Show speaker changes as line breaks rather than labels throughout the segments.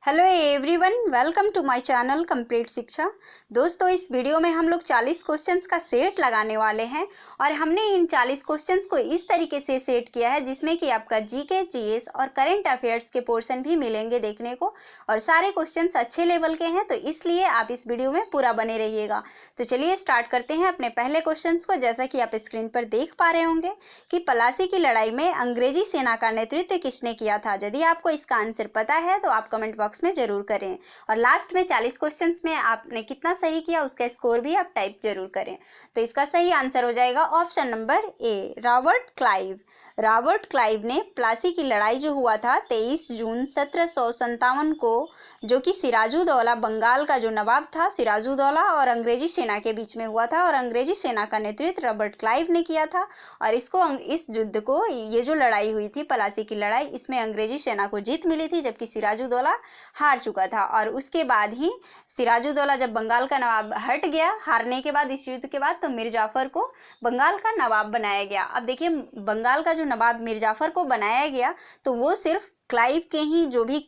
Hello everyone, welcome to my channel complete Shiksha. दोस्तों, इस video में हम लोग 40 क्वेश्चंस का सेट लगाने वाले हैं और हमने इन 40 क्वेश्चंस को इस तरीके से सेट किया है जिसमें कि आपका जीके, जीएस और करंट अफेयर्स के पोर्शन भी मिलेंगे देखने को। और सारे क्वेश्चंस अच्छे लेवल के हैं, तो इसलिए आप इस वीडियो में पूरा बने रहिएगा। तो चलिए स्टार्ट करते हैं अपने पहले क्वेश्चन को। जैसा कि आप स्क्रीन पर देख पा रहे होंगे कि प्लासी की लड़ाई में अंग्रेजी सेना का नेतृत्व किसने किया था। यदि आपको इसका आंसर पता है तो आप कमेंट बॉक्स में जरूर करें और लास्ट में 40 क्वेश्चंस में आपने कितना सही किया उसका स्कोर भी आप टाइप जरूर करें। तो इसका सही आंसर हो जाएगा option number A, Robert Clive. Robert Clive ने प्लासी की लड़ाई जो हुआ था 23 जून 1757 को, जो कि सिराजुद्दौला बंगाल का जो नवाब था, सिराजुद्दौला और अंग्रेजी सेना के बीच में हुआ था और अंग्रेजी सेना का नेतृत्व रॉबर्ट क्लाइव ने किया था। और इस युद्ध को, ये जो लड़ाई हुई थी प्लासी की लड़ाई, इसमें अंग्रेजी सेना को जीत मिली थी जबकि सिराजुद्दौला हार चुका था। और उसके बाद ही सिराजुद्दौला जब बंगाल का नवाब हट गया हारने के बाद, इस युद्ध के बाद, तो मीर जाफर को बंगाल का नवाब बनाया गया। अब देखिए, बंगाल का जो नवाब मीर जाफर को बनाया गया तो वो सिर्फ क्लाइव के ही जो भी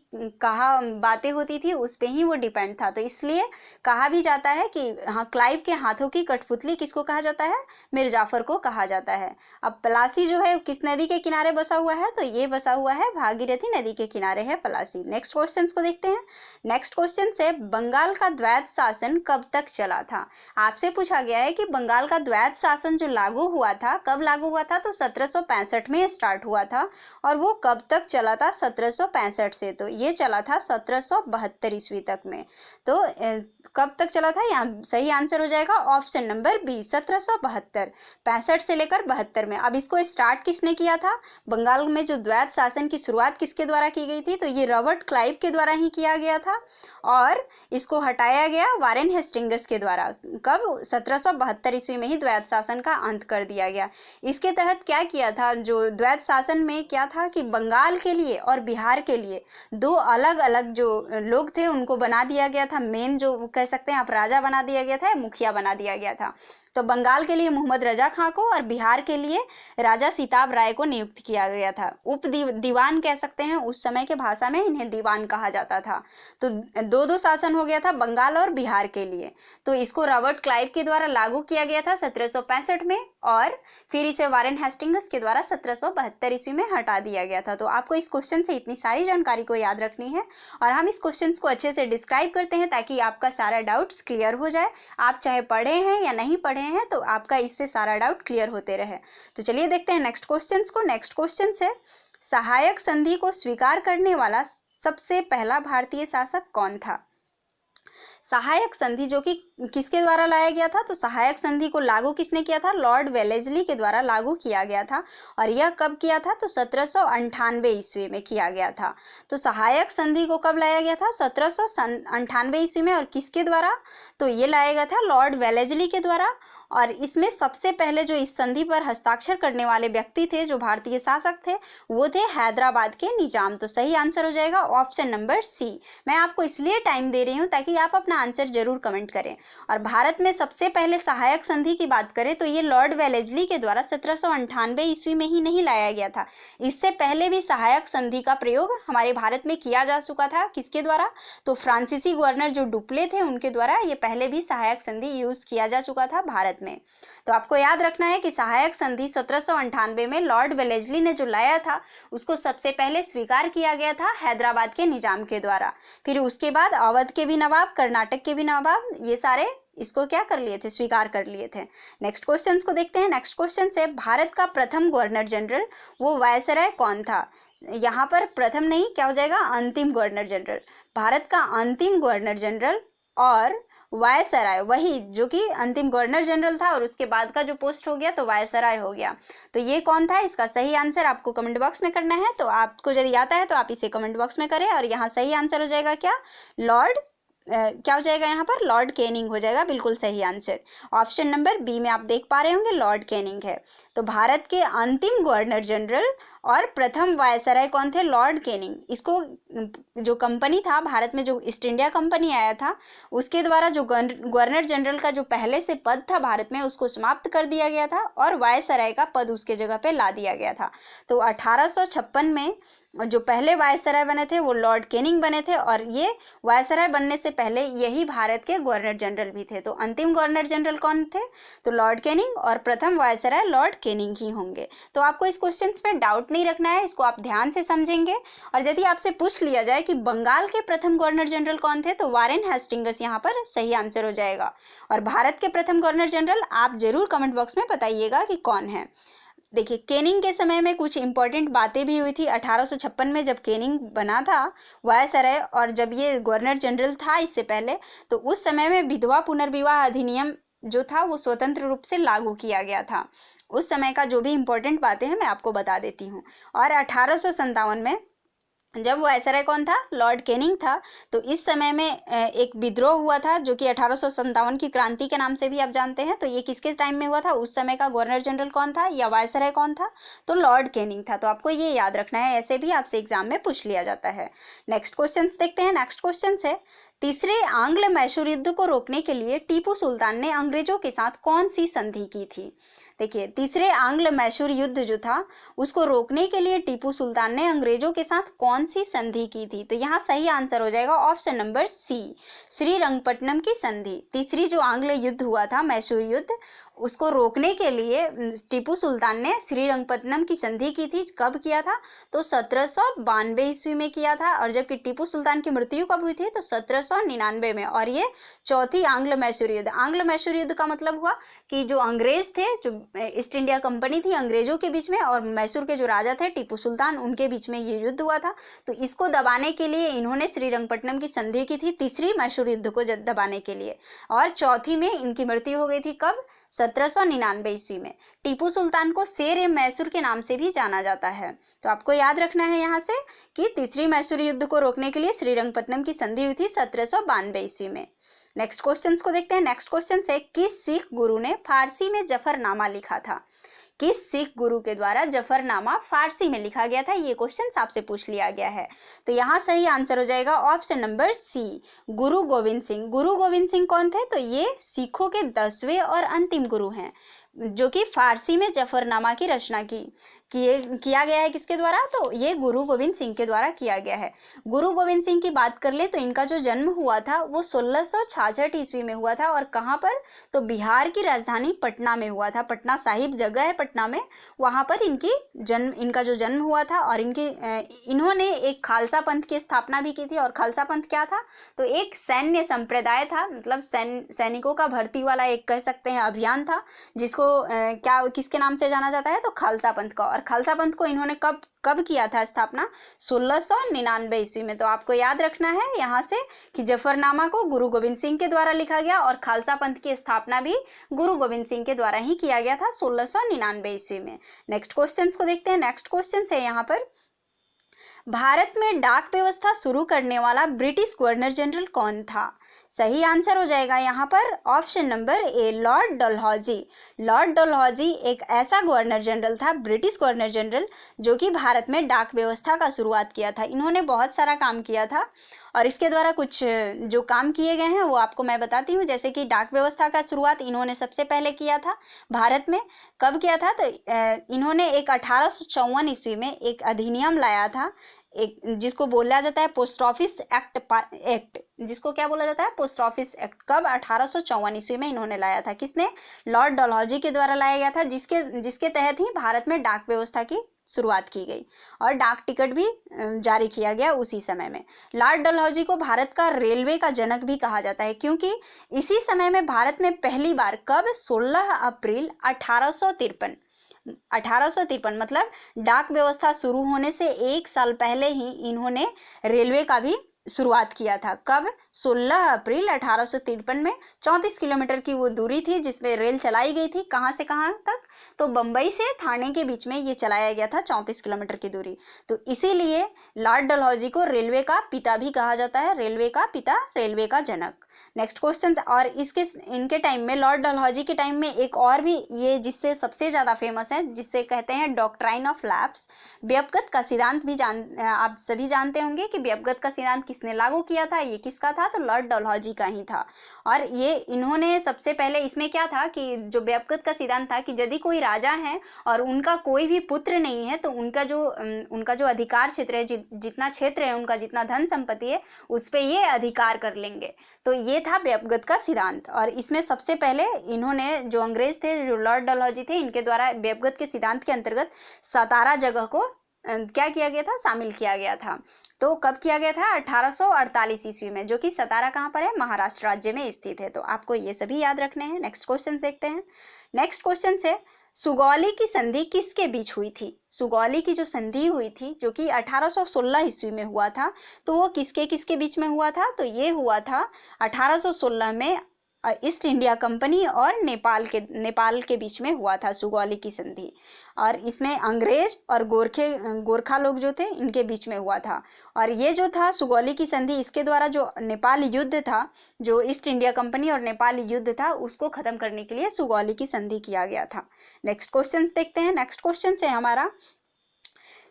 कहा बातें होती थी उस पे ही वो डिपेंड था। तो इसलिए कहा भी जाता है कि हाँ, क्लाइव के हाथों की कठपुतली किसको कहा जाता है? मीर जाफर को कहा जाता है। अब प्लासी जो है किस नदी के किनारे बसा हुआ है? तो ये बसा हुआ है भागीरथी नदी के किनारे है प्लासी। नेक्स्ट क्वेश्चन को देखते हैं। नेक्स्ट क्वेश्चन से, बंगाल का द्वैत शासन कब तक चला था? आपसे पूछा गया है कि बंगाल का द्वैत शासन जो लागू हुआ था, कब लागू हुआ था? तो 1765 में स्टार्ट हुआ था और वो कब तक चला था? 1765 से। तो ये चला था 1772 ईस्वी तक में। तो कब तक चला था? यहाँ सही आंसर हो जाएगा ऑप्शन नंबर बी, 1772। 65 से लेकर 72 में। अब इसको स्टार्ट किसने किया था? बंगाल में जो द्वैत शासन की शुरुआत किसके द्वारा की गई थी? तो ये रॉबर्ट क्लाइव के द्वारा ही किया गया था और इसको हटाया गया वारेन हेस्टिंग्स के द्वारा। कब? 1772 ईस्वी में ही द्वैत शासन का अंत कर दिया गया। इसके तहत क्या किया था? जो द्वैत शासन में क्या था कि बंगाल के लिए और बिहार के लिए दो अलग अलग जो लोग थे उनको बना दिया गया था। मेन जो कह सकते हैं आप राजा बना दिया गया था, मुखिया बना दिया गया था। तो बंगाल के लिए मोहम्मद रजा खां को और बिहार के लिए राजा सीताब राय को नियुक्त किया गया था। दीवान कह सकते हैं, उस समय के भाषा में इन्हें दीवान कहा जाता था। तो दो शासन हो गया था बंगाल और बिहार के लिए। तो इसको रॉबर्ट क्लाइव के द्वारा लागू किया गया था 1765 में और फिर इसे वारेन हेस्टिंग्स के द्वारा 1772 ईस्वी में हटा दिया गया था। तो आपको इस क्वेश्चन से इतनी सारी जानकारी को याद रखनी है और हम इस क्वेश्चन को अच्छे से डिस्क्राइब करते हैं ताकि आपका सारा डाउट्स क्लियर हो जाए। आप चाहे पढ़े हैं या नहीं पढ़े हैं तो आपका इससे सारा डाउट क्लियर होते रहे। तो चलिए देखते हैं नेक्स्ट क्वेश्चन को। नेक्स्ट क्वेश्चन से, सहायक संधि को स्वीकार करने वाला सबसे पहला भारतीय शासक कौन था? सहायक संधि जो कि किसके द्वारा लाया गया था? तो सहायक संधि को लागू किसने किया था? लॉर्ड वेलेस्ली के द्वारा लागू किया गया था। और यह कब किया था? तो 1798 ईस्वी में किया गया था। तो सहायक संधि को कब लाया गया था? 1798 ईस्वी में। और किसके द्वारा? तो ये लाया गया था लॉर्ड वेलेस्ली के द्वारा। और इसमें सबसे पहले जो इस संधि पर हस्ताक्षर करने वाले व्यक्ति थे, जो भारतीय शासक थे, वो थे हैदराबाद के निजाम। तो सही आंसर हो जाएगा ऑप्शन नंबर सी। मैं आपको इसलिए टाइम दे रही हूँ ताकि आप अपना आंसर जरूर कमेंट करें। और भारत में सबसे पहले सहायक संधि की बात करें तो ये लॉर्ड वेलेस्ली के द्वारा 1798 ईस्वी में ही नहीं लाया गया था। इससे पहले भी सहायक संधि का प्रयोग हमारे भारत में किया जा चुका था। किसके द्वारा? तो फ्रांसीसी गवर्नर जो डुप्ले थे उनके द्वारा ये पहले भी सहायक संधि यूज किया जा चुका था भारत में। तो आपको याद रखना है कि सहायक संधि 1798 में लॉर्ड वेलेस्ली ने जो लाया था उसको सबसे पहले स्वीकार किया गया था हैदराबाद के निजाम के द्वारा। फिर उसके बाद अवध के भी नवाब, कर्नाटक के भी नवाब, ये सारे इसको क्या कर लिए थे? स्वीकार कर लिए थे। नेक्स्ट क्वेश्चन को देखते हैं। नेक्स्ट क्वेश्चन से, भारत का प्रथम गवर्नर जनरल वो वायसराय कौन था? यहाँ पर प्रथम नहीं, क्या हो जाएगा? अंतिम गवर्नर जनरल। भारत का अंतिम गवर्नर जनरल और वायसराय, वही जो कि अंतिम गवर्नर जनरल था और उसके बाद का जो पोस्ट हो गया तो वायसराय हो गया। तो ये कौन था? इसका सही आंसर आपको कमेंट बॉक्स में करना है। तो आपको यदि आता है तो आप इसे कमेंट बॉक्स में करें। और यहाँ सही आंसर हो जाएगा क्या? लॉर्ड क्या हो जाएगा यहाँ पर? लॉर्ड कैनिंग हो जाएगा बिल्कुल सही आंसर। ऑप्शन नंबर बी में आप देख पा रहे होंगे लॉर्ड कैनिंग है। तो भारत के अंतिम गवर्नर जनरल और प्रथम वायसराय कौन थे? Lord Canning. इसको जो कंपनी था भारत में, जो ईस्ट इंडिया कंपनी आया था, उसके द्वारा जो गवर्नर जनरल का जो पहले से पद था भारत में उसको समाप्त कर दिया गया था और वायसराय का पद उसके जगह पे ला दिया गया था। तो 1856 में जो पहले वायसराय बने थे वो लॉर्ड कैनिंग बने थे, और ये वायसराय बनने से पहले यही भारत के गवर्नर जनरल भी थे। तो अंतिम गवर्नर जनरल कौन थे? तो लॉर्ड कैनिंग, और प्रथम वायसराय लॉर्ड कैनिंग ही होंगे। तो आपको इस क्वेश्चन पे डाउट नहीं रखना है, इसको आप ध्यान से समझेंगे। और यदि आपसे पूछ लिया जाए कि बंगाल के प्रथम गवर्नर जनरल कौन थे, तो वारेन हेस्टिंग्स यहाँ पर सही आंसर हो जाएगा। और भारत के प्रथम गवर्नर जनरल आप जरूर कमेंट बॉक्स में बताइएगा कि कौन है। देखिए, केनिंग के समय में कुछ इंपॉर्टेंट बातें भी हुई थी। 1856 में जब केनिंग बना था वायसराय, और जब ये गवर्नर जनरल था इससे पहले, तो उस समय में विधवा पुनर्विवाह अधिनियम जो था वो स्वतंत्र रूप से लागू किया गया था। उस समय का जो भी इंपॉर्टेंट बातें हैं मैं आपको बता देती हूँ। और 1857 में जब वायसराय कौन था? लॉर्ड कैनिंग था। तो इस समय में एक विद्रोह हुआ था जो कि 1857 की क्रांति के नाम से भी आप जानते हैं। तो ये किसके टाइम में हुआ था? उस समय का गवर्नर जनरल कौन था या वायसराय कौन था? तो लॉर्ड कैनिंग था। तो आपको ये याद रखना है, ऐसे भी आपसे एग्जाम में पूछ लिया जाता है। नेक्स्ट क्वेश्चन देखते हैं। नेक्स्ट क्वेश्चन है, तीसरे आंग्ल मैसूर युद्ध को रोकने के लिए टीपू सुल्तान ने अंग्रेजों के साथ कौन सी संधि की थी? देखिए, तीसरे आंग्ल मैसूर युद्ध जो था उसको रोकने के लिए टीपू सुल्तान ने अंग्रेजों के साथ कौन सी संधि की थी? तो यहाँ सही आंसर हो जाएगा ऑप्शन नंबर सी, श्रीरंगपट्टनम की संधि। तीसरी जो आंग्ल युद्ध हुआ था, मैसूर युद्ध, उसको रोकने के लिए टीपू सुल्तान ने श्रीरंगपट्टनम की संधि की थी। कब किया था? तो 1792 ईस्वी में किया था। और जबकि टीपू सुल्तान की मृत्यु कब हुई थी? तो 1799 में। और ये चौथी आंग्ल मैसूर युद्ध। आंग्ल मैसूर युद्ध का मतलब हुआ कि जो अंग्रेज थे, जो ईस्ट इंडिया कंपनी थी अंग्रेजों के बीच में, और मैसूर के जो राजा थे टीपू सुल्तान, उनके बीच में ये युद्ध हुआ था। तो इसको दबाने के लिए इन्होंने श्रीरंगपट्टनम की संधि की थी, तीसरी मैसूर युद्ध को दबाने के लिए। और चौथी में इनकी मृत्यु हो गई थी। कब? 1799 ईस्वी में। टीपू सुल्तान को शेर ए मैसूर के नाम से भी जाना जाता है। तो आपको याद रखना है यहाँ से कि तीसरी मैसूर युद्ध को रोकने के लिए श्रीरंगपट्टनम की संधि हुई थी 1792 ईस्वी में। नेक्स्ट क्वेश्चन को देखते हैं। नेक्स्ट क्वेश्चन है, किस सिख गुरु ने फारसी में जफरनामा लिखा था? किस सिख गुरु के द्वारा जफरनामा फारसी में लिखा गया था? ये क्वेश्चन आपसे पूछ लिया गया है। तो यहाँ सही आंसर हो जाएगा ऑप्शन नंबर सी, गुरु गोविंद सिंह। गुरु गोविंद सिंह कौन थे? तो ये सिखों के 10वें और अंतिम गुरु हैं, जो कि फारसी में जफरनामा की रचना किया गया है। किसके द्वारा? तो ये गुरु गोविंद सिंह के द्वारा किया गया है। गुरु गोविंद सिंह की बात कर ले तो इनका जो जन्म हुआ था वो 1666 ईस्वी में हुआ था। और कहाँ पर? तो बिहार की राजधानी पटना में हुआ था। पटना साहिब जगह है पटना में, वहाँ पर इनका जो जन्म हुआ था। और इन्होंने एक खालसा पंथ की स्थापना भी की थी। और खालसा पंथ क्या था? तो एक सैन्य संप्रदाय था, मतलब सैनिकों का भर्ती वाला एक कह सकते हैं अभियान था, जिसको किसके नाम से जाना जाता है? तो खालसा पंथ का। और खालसा पंथ को इन्होंने कब किया था स्थापना? 1699 ईस्वी में। तो आपको याद रखना है यहाँ से कि जफरनामा को गुरु गोविंद सिंह के द्वारा लिखा गया, और खालसा पंथ की स्थापना भी गुरु गोविंद सिंह के द्वारा ही किया गया था 1699 ईस्वी में। नेक्स्ट क्वेश्चन को देखते हैं। नेक्स्ट क्वेश्चन है यहाँ पर, भारत में डाक व्यवस्था शुरू करने वाला ब्रिटिश गवर्नर जनरल कौन था? सही आंसर हो जाएगा यहाँ पर option number A, Lord Dalhousie. Lord Dalhousie एक ऐसा गवर्नर जनरल था, ब्रिटिश गवर्नर जनरल, जो कि भारत में डाक व्यवस्था का शुरुआत किया था। इन्होंने बहुत सारा काम किया था, और इसके द्वारा कुछ जो काम किए गए हैं वो आपको मैं बताती हूँ। जैसे कि डाक व्यवस्था का शुरुआत इन्होंने सबसे पहले किया था भारत में। कब किया था? तो इन्होंने एक 1854 ईस्वी में एक अधिनियम लाया था, एक जिसको बोला जाता है पोस्ट ऑफिस एक्ट, जिसको क्या बोला जाता है? Post office act. कब? 1854 ईस्वी में इन्होंने लाया था। किसने? लॉर्ड डलहौजी के द्वारा लाया गया था, जिसके तहत ही भारत में डाक व्यवस्था की शुरुआत की गई, और डाक टिकट भी जारी किया गया उसी समय में। लॉर्ड डलहौजी को भारत का रेलवे का जनक भी कहा जाता है, क्योंकि इसी समय में भारत में पहली बार, कब? 16 अप्रैल 1853 मतलब डाक व्यवस्था शुरू होने से एक साल पहले ही इन्होंने रेलवे का भी शुरुआत किया था। कब? 16 अप्रैल 1853 में। 34 किलोमीटर की वो दूरी थी जिसमें रेल चलाई गई थी। कहाँ से कहाँ तक? तो बम्बई से थाने के बीच में ये चलाया गया था, 34 किलोमीटर की दूरी। तो इसीलिए लॉर्ड डलहौजी को रेलवे का पिता भी कहा जाता है, रेलवे का पिता, रेलवे का जनक। नेक्स्ट क्वेश्चन, और इनके टाइम में, लॉर्ड डलहौजी के टाइम में एक और भी, ये जिससे सबसे ज़्यादा फेमस है, जिससे कहते हैं डॉक्ट्राइन ऑफ लैप्स, व्यपगत का सिद्धांत भी आप सभी जानते होंगे कि व्यपगत का सिद्धांत किसने लागू किया था, ये किसका था, तो लॉर्ड डलहौजी का ही था। और ये इन्होंने सबसे पहले, इसमें क्या था कि जो व्यक्तिगत का सिद्धांत था कि यदि कोई राजा है और उनका कोई भी पुत्र नहीं है तो उनका जो अधिकार क्षेत्र है, जितना क्षेत्र है, उनका जितना धन संपत्ति है, उस पर ये अधिकार कर लेंगे। तो ये था व्यक्तिगत का सिद्धांत। और इसमें सबसे पहले इन्होंने, जो अंग्रेज थे, जो लॉर्ड डलहौजी थे, इनके द्वारा व्यक्तिगत के सिद्धांत के अंतर्गत 17 जगह को क्या किया गया था, शामिल किया गया था। तो कब किया गया था, 1848 ईस्वी में, जो कि सतारा कहाँ पर है, महाराष्ट्र राज्य में स्थित है। तो आपको ये सभी याद रखने हैं। नेक्स्ट क्वेश्चन देखते हैं। नेक्स्ट क्वेश्चन है, सुगौली की संधि किसके बीच हुई थी? सुगौली की जो संधि हुई थी, जो कि 1816 ईस्वी में हुआ था, तो वो किसके किसके बीच में हुआ था? तो ये हुआ था 1816 में ईस्ट इंडिया कंपनी और नेपाल के बीच में हुआ था सुगौली की संधि। और इसमें अंग्रेज और गोरखा लोग जो थे, इनके बीच में हुआ था। और ये जो था सुगौली की संधि, इसके द्वारा जो नेपाल युद्ध था, जो ईस्ट इंडिया कंपनी और नेपाल युद्ध था, उसको खत्म करने के लिए सुगौली की संधि किया गया था। नेक्स्ट क्वेश्चन देखते हैं। नेक्स्ट क्वेश्चन है हमारा,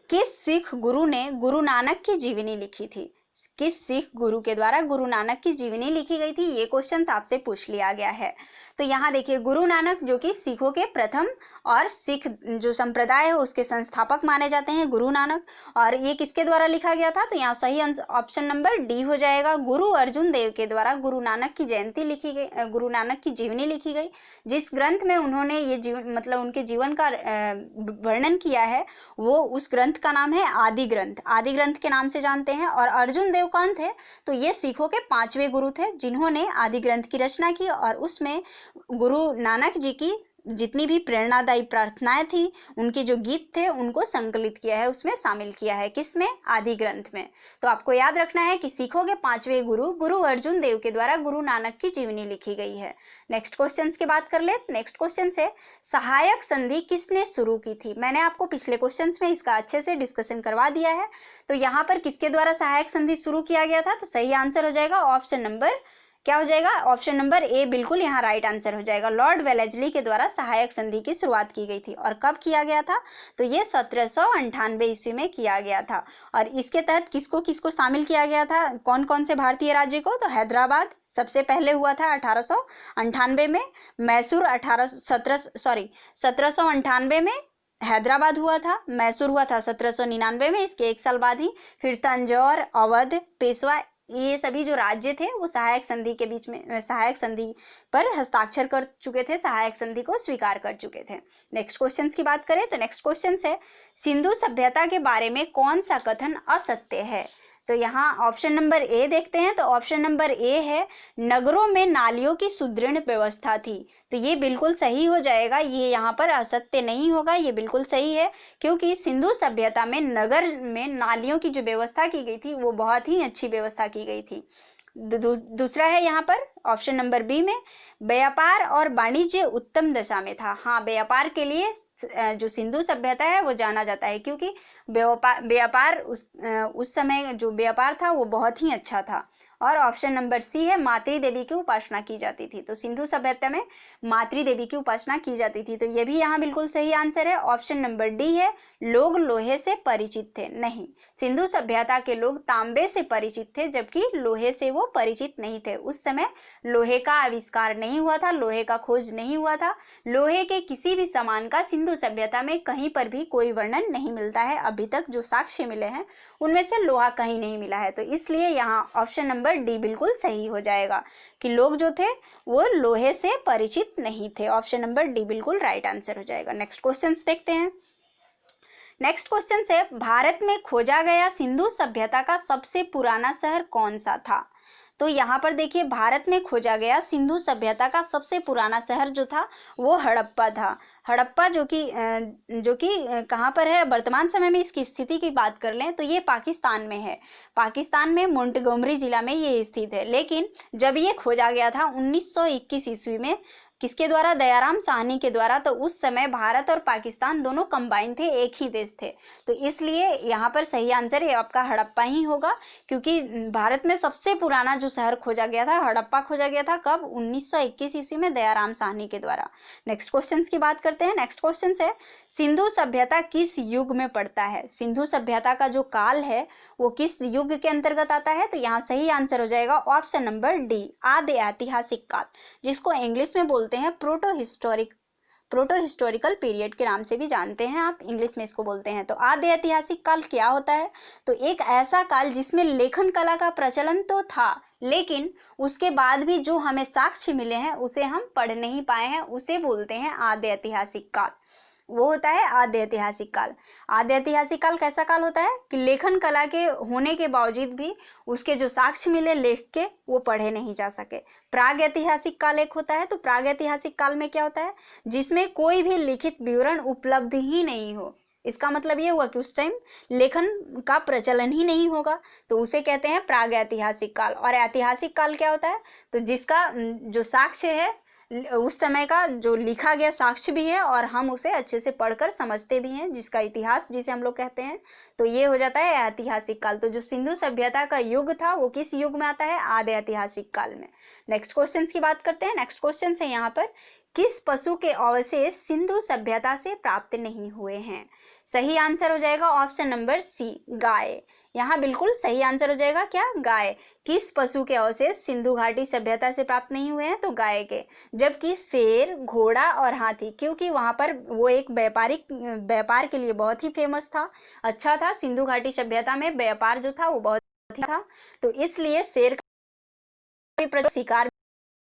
किस सिख गुरु ने गुरु नानक की जीवनी लिखी थी? किस सिख गुरु के द्वारा गुरु नानक की जीवनी लिखी गई थी? ये क्वेश्चन आपसे पूछ लिया गया है। तो यहाँ देखिए, गुरु नानक जो कि सिखों के प्रथम और सिख जो संप्रदाय है उसके संस्थापक माने जाते हैं, गुरु नानक। और ये किसके द्वारा लिखा गया था? तो यहाँ सही ऑप्शन नंबर डी हो जाएगा। गुरु अर्जुन देव के द्वारा गुरु नानक की जयंती लिखी गई, गुरु नानक की जीवनी लिखी गई। जिस ग्रंथ में उन्होंने ये जीवन उनके जीवन का वर्णन किया है, वो उस ग्रंथ का नाम है आदि ग्रंथ। आदि ग्रंथ के नाम से जानते हैं। और अर्जुन देव कौन थे? तो ये सिखों के 5वें गुरु थे, जिन्होंने आदि ग्रंथ की रचना की और उसमें गुरु नानक जी की जितनी भी प्रेरणादायी प्रार्थनाएं थी, उनके जो गीत थे, उनको संकलित किया है, उसमें शामिल किया है। किसमें? आदि ग्रंथ में। तो आपको याद रखना है कि सिखों के 5वें गुरु गुरु अर्जुन देव के द्वारा गुरु नानक की जीवनी लिखी गई है। नेक्स्ट क्वेश्चन की बात कर ले। नेक्स्ट क्वेश्चन है, सहायक संधि किसने शुरू की थी? मैंने आपको पिछले क्वेश्चन में इसका अच्छे से डिस्कशन करवा दिया है। तो यहाँ पर किसके द्वारा सहायक संधि शुरू किया गया था? तो सही आंसर हो जाएगा ऑप्शन नंबर, क्या हो जाएगा? ऑप्शन नंबर ए बिल्कुल यहाँ राइट आंसर हो जाएगा। लॉर्ड वेलेस्ली के द्वारा सहायक संधि की शुरुआत की गई थी। और कब किया गया था? तो ये 1798 ईस्वी में किया गया था। और इसके तहत किसको किसको शामिल किया गया था? कौन कौन से भारतीय राज्य को? तो हैदराबाद सबसे पहले हुआ था 1898 में, मैसूर 1798 में हैदराबाद हुआ था, मैसूर हुआ था 1799 में, इसके एक साल बाद ही। फिर तंजौर, अवध, पेशवा, ये सभी जो राज्य थे वो सहायक संधि के बीच में, सहायक संधि पर हस्ताक्षर कर चुके थे, सहायक संधि को स्वीकार कर चुके थे। नेक्स्ट क्वेश्चन की बात करें तो नेक्स्ट क्वेश्चन है, सिंधु सभ्यता के बारे में कौन सा कथन असत्य है? तो यहाँ ऑप्शन नंबर ए देखते हैं। तो ऑप्शन नंबर ए है, नगरों में नालियों की सुदृढ़ व्यवस्था थी। तो ये बिल्कुल सही हो जाएगा, ये यहाँ पर असत्य नहीं होगा, ये बिल्कुल सही है। क्योंकि सिंधु सभ्यता में नगर में नालियों की जो व्यवस्था की गई थी वो बहुत ही अच्छी व्यवस्था की गई थी। दूसरा है यहाँ पर ऑप्शन नंबर बी में, व्यापार और वाणिज्य उत्तम दशा में था। हाँ, व्यापार के लिए जो सिंधु सभ्यता है वो जाना जाता है, क्योंकि व्यापार उस समय जो व्यापार था वो बहुत ही अच्छा था। और ऑप्शन नंबर सी है, मातृ देवी की उपासना की जाती थी। तो सिंधु सभ्यता में मातृ देवी की उपासना की जाती थी। तो ये भी यहाँ बिल्कुल सही आंसर है। ऑप्शन नंबर डी है, लोग लोहे से परिचित थे। नहीं, सिंधु सभ्यता के लोग तांबे से परिचित थे, जबकि लोहे से वो परिचित नहीं थे। उस समय लोहे का आविष्कार नहीं हुआ था, लोहे का खोज नहीं हुआ था। लोहे के किसी भी सामान का सिंधु सभ्यता में कहीं पर भी कोई वर्णन नहीं मिलता है। अभी तक जो साक्ष्य मिले हैं उनमें से लोहा कहीं नहीं मिला है। तो इसलिए यहाँ ऑप्शन नंबर डी बिल्कुल सही हो जाएगा कि लोग जो थे वो लोहे से परिचित नहीं थे। ऑप्शन नंबर डी बिल्कुल राइट आंसर हो जाएगा। नेक्स्ट क्वेश्चन देखते हैं। नेक्स्ट क्वेश्चन है, भारत में खोजा गया सिंधु सभ्यता का सबसे पुराना शहर कौन सा था? तो यहाँ पर देखिए, भारत में खोजा गया सिंधु सभ्यता का सबसे पुराना शहर जो था वो हड़प्पा था। हड़प्पा जो कि कहाँ पर है? वर्तमान समय में इसकी स्थिति की बात कर लें तो ये पाकिस्तान में है। पाकिस्तान में मोंटगोमरी जिला में ये स्थित है। लेकिन जब ये खोजा गया था 1921 ईस्वी में, किसके द्वारा? दयाराम साहनी के द्वारा। तो उस समय भारत और पाकिस्तान दोनों कंबाइन थे, एक ही देश थे, तो इसलिए यहाँ पर सही आंसर ये आपका हड़प्पा ही होगा, क्योंकि भारत में सबसे पुराना जो शहर खोजा गया था, हड़प्पा खोजा गया था, कब? 1921 ईस्वी में दयाराम साहनी के द्वारा। नेक्स्ट क्वेश्चन की बात करते हैं। नेक्स्ट क्वेश्चन है, सिंधु सभ्यता किस युग में पड़ता है? सिंधु सभ्यता का जो काल है वो किस युग के अंतर्गत आता है? तो यहाँ सही आंसर हो जाएगा ऑप्शन नंबर डी, आदि ऐतिहासिक काल, जिसको इंग्लिश में बोलते हैं प्रोटो हिस्टोरिकल पीरियड के नाम से भी जानते हैं आप, इंग्लिश में इसको बोलते हैं। तो आदि ऐतिहासिक काल क्या होता है? तो एक ऐसा काल जिसमें लेखन कला का प्रचलन तो था, लेकिन उसके बाद भी जो हमें साक्ष्य मिले हैं उसे हम पढ़ नहीं पाए हैं, उसे बोलते हैं आदि ऐतिहासिक काल। वो होता है आदि ऐतिहासिक काल। आदि ऐतिहासिक काल कैसा काल होता है कि लेखन कला के होने के बावजूद भी उसके जो साक्ष्य मिले लेख के, वो पढ़े नहीं जा सके। प्राग ऐतिहासिक काल एक होता है। तो प्राग ऐतिहासिक काल में क्या होता है? जिसमें कोई भी लिखित विवरण उपलब्ध ही नहीं हो। इसका मतलब ये हुआ कि उस टाइम लेखन का प्रचलन ही नहीं होगा, तो उसे कहते हैं प्राग ऐतिहासिक काल। और ऐतिहासिक काल क्या होता है? तो जिसका जो साक्ष्य है, उस समय का जो लिखा गया साक्ष्य भी है और हम उसे अच्छे से पढ़कर समझते भी हैं, जिसका इतिहास जिसे हम लोग कहते हैं, तो ये हो जाता है ऐतिहासिक काल। तो जो सिंधु सभ्यता का युग था वो किस युग में आता है? आदि ऐतिहासिक काल में। नेक्स्ट क्वेश्चन की बात करते हैं। नेक्स्ट क्वेश्चन है यहाँ पर, किस पशु के अवशेष सिंधु सभ्यता से प्राप्त नहीं हुए हैं? सही आंसर हो जाएगा ऑप्शन नंबर सी, गाय। यहाँ बिल्कुल सही आंसर हो जाएगा क्या? गाय। किस पशु के अवशेष सिंधु घाटी सभ्यता से प्राप्त नहीं हुए हैं? तो गाय के। जबकि शेर, घोड़ा और हाथी, क्योंकि वहां पर वो एक व्यापार के लिए बहुत ही फेमस था, अच्छा था, सिंधु घाटी सभ्यता में व्यापार जो था वो बहुत ही था, तो इसलिए शेर का शिकार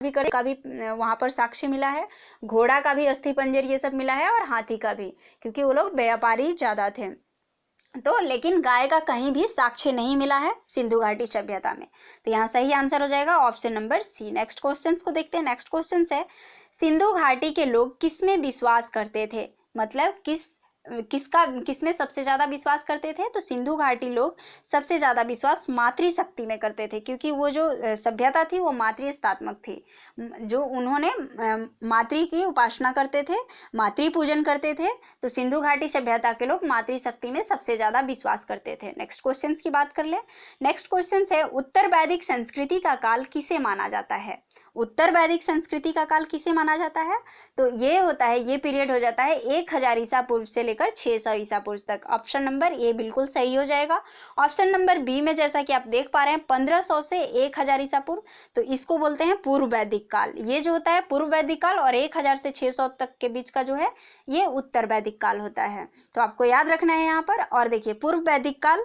भी करने का भी वहां पर साक्ष्य मिला है, घोड़ा का भी अस्थि पंजर ये सब मिला है, और हाथी का भी, क्योंकि वो लोग व्यापारी ज्यादा थे। तो लेकिन गाय का कहीं भी साक्ष्य नहीं मिला है सिंधु घाटी सभ्यता में। तो यहाँ सही आंसर हो जाएगा option number C. Next question को देखते हैं। नेक्स्ट क्वेश्चन है, सिंधु घाटी के लोग किसमें विश्वास करते थे? मतलब किसमें सबसे ज्यादा विश्वास करते थे? तो सिंधु घाटी लोग सबसे ज्यादा विश्वास मातृशक्ति में करते थे, क्योंकि वो जो सभ्यता थी वो मातृस्थात्मक थी, जो उन्होंने मातृ की उपासना करते थे, मातृ पूजन करते थे। तो सिंधु घाटी सभ्यता के लोग मातृशक्ति में सबसे ज्यादा विश्वास करते थे। नेक्स्ट क्वेश्चन की बात कर ले। नेक्स्ट क्वेश्चन है, उत्तर वैदिक संस्कृति का काल किसे माना जाता है? उत्तर वैदिक संस्कृति का काल किसे माना जाता है? तो ये होता है, ये पीरियड हो जाता है 1000 ईसा पूर्व से लेकर 600 ईसा पूर्व तक। ऑप्शन नंबर ए बिल्कुल सही हो जाएगा। ऑप्शन नंबर बी में जैसा कि आप देख पा रहे हैं 1500 से 1000 ईसा पूर्व, तो इसको बोलते हैं पूर्व वैदिक काल। ये जो होता है पूर्व वैदिक काल, और 1000 से 600 तक के बीच का जो है ये उत्तर वैदिक काल होता है। तो आपको याद रखना है यहाँ पर। और देखिए, पूर्व वैदिक काल,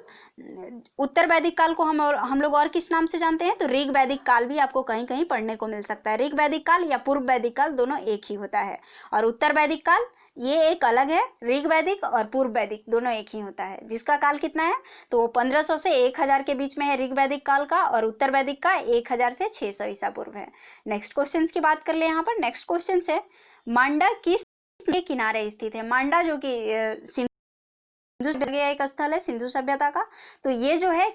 उत्तर वैदिक काल को हम लोग और किस नाम से जानते हैं? तो ऋग वैदिक काल भी आपको कहीं कहीं पढ़ने को मिल सकता है। ऋग वैदिक काल या पूर्व वैदिक काल दोनों एक ही होता है, और उत्तर वैदिक काल ये एक अलग है। ऋग वैदिक और पूर्व वैदिक दोनों एक ही होता है, जिसका काल कितना है? तो वो 1500 से 1000 के बीच में है ऋग वैदिक काल का, और उत्तर वैदिक का 1000 से 600 ईसा पूर्व है। नेक्स्ट क्वेश्चन की बात कर ले यहाँ पर। नेक्स्ट क्वेश्चन है, मांडा किस के किनारे स्थित है? मांडा जो कि सिंधु एक स्थल है सिंधु सभ्यता का, तो ये जो है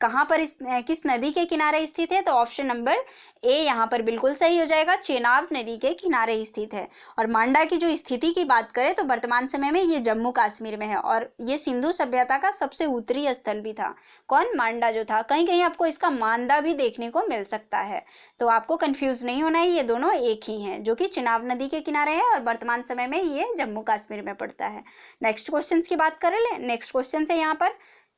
कहाँ पर किस नदी के किनारे स्थित है? तो ऑप्शन नंबर ए यहाँ पर बिल्कुल सही हो जाएगा, चेनाब नदी के किनारे स्थित है। और मांडा की जो स्थिति की बात करें तो वर्तमान समय में ये जम्मू कश्मीर में है, और ये सिंधु सभ्यता का सबसे उत्तरी स्थल भी था। कौन? मांडा जो था। कहीं कहीं आपको इसका मांदा भी देखने को मिल सकता है, तो आपको कंफ्यूज नहीं होना है, ये दोनों एक ही हैं, जो कि चेनाब नदी के किनारे है और वर्तमान समय में ये जम्मू कश्मीर में पड़ता है। नेक्स्ट क्वेश्चन की बात करें। नेक्स्ट क्वेश्चन है यहाँ पर,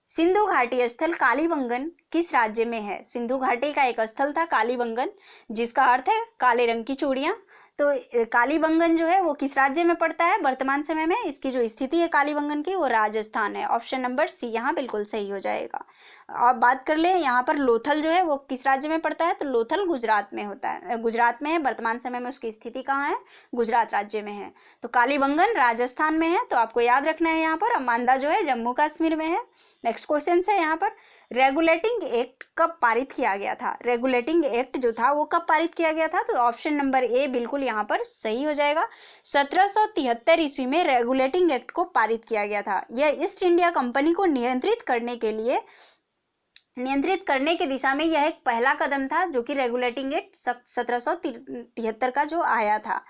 सिंधु घाटी स्थल कालीबंगन किस राज्य में है? सिंधु घाटी का एक स्थल था कालीबंगन, जिसका अर्थ है काले रंग की चूड़ियां। तो कालीबंगन जो है वो किस राज्य में पड़ता है वर्तमान समय में? इसकी जो स्थिति है कालीबंगन की वो राजस्थान है। ऑप्शन नंबर सी यहाँ बिल्कुल सही हो जाएगा। अब बात कर ले यहाँ पर, लोथल जो है वो किस राज्य में पड़ता है? तो लोथल गुजरात में होता है, गुजरात में है। वर्तमान समय में उसकी स्थिति कहाँ है? गुजरात राज्य में है। तो कालीबंगन राजस्थान में है, तो आपको याद रखना है यहाँ पर। और मांदा जो है जम्मू कश्मीर में है। नेक्स्ट क्वेश्चन है यहाँ पर, रेगुलेटिंग एक्ट कब पारित किया गया था? रेगुलेटिंग एक्ट जो था वो कब पारित किया गया था? तो ऑप्शन नंबर ए बिल्कुल यहाँ पर सही हो जाएगा। 1773 ईस्वी में रेगुलेटिंग एक्ट को पारित किया गया था। यह ईस्ट इंडिया कंपनी को नियंत्रित करने के लिए नियंत्रित करने की दिशा में यह एक पहला कदम था, जो कि रेगुलेटिंग एक्ट 1773 का जो आया था।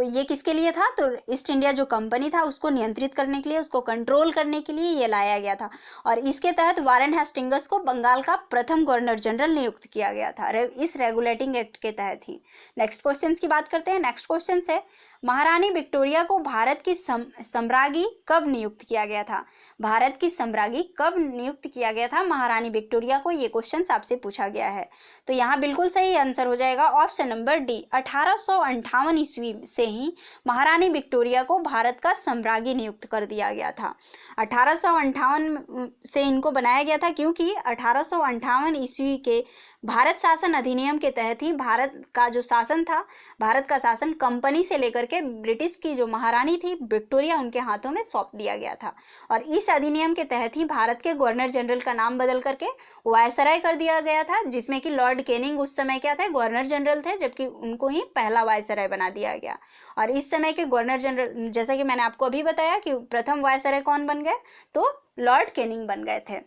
ये किसके लिए था? तो ईस्ट इंडिया जो कंपनी था उसको नियंत्रित करने के लिए, उसको कंट्रोल करने के लिए ये लाया गया था। और इसके तहत वारेन हेस्टिंग्स को बंगाल का प्रथम गवर्नर जनरल नियुक्त किया गया था इस रेगुलेटिंग एक्ट के तहत ही। नेक्स्ट क्वेश्चन की बात करते हैं। नेक्स्ट क्वेश्चन है, महारानी विक्टोरिया को भारत की सम्राज्ञी कब नियुक्त किया गया था? भारत की सम्राज्ञी कब नियुक्त किया गया था महारानी विक्टोरिया को? ये क्वेश्चन आपसे पूछा गया है। तो यहाँ बिल्कुल सही आंसर हो जाएगा ऑप्शन नंबर डी, 1858 ईस्वी से ही महारानी विक्टोरिया को भारत का सम्राज्ञी नियुक्त कर दिया गया था। 1858 से इनको बनाया गया था, क्योंकि 1858 ईस्वी के भारत शासन अधिनियम के तहत ही भारत का जो शासन था, भारत का शासन कंपनी से लेकर के ब्रिटिश की जो महारानी थी विक्टोरिया, उनके हाथों में सौंप दिया गया था। और इस अधिनियम के तहत ही भारत के गवर्नर जनरल का नाम बदल करके वायसराय कर दिया गया था, जिसमें कि लॉर्ड कैनिंग उस समय क्या थे? गवर्नर जनरल थे, जबकि उनको ही पहला वायसराय बना दिया गया। और इस समय के गवर्नर जनरल, जैसा कि मैंने आपको अभी बताया कि प्रथम वायसराय कौन बन गए? तो लॉर्ड कैनिंग बन गए थे।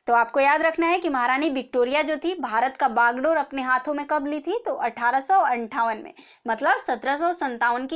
तो आपको याद रखना है कि महारानी विक्टोरिया जो थी भारत का बागडोर अपने हाथों में कब ली थी? तो 1858 में, मतलब 1857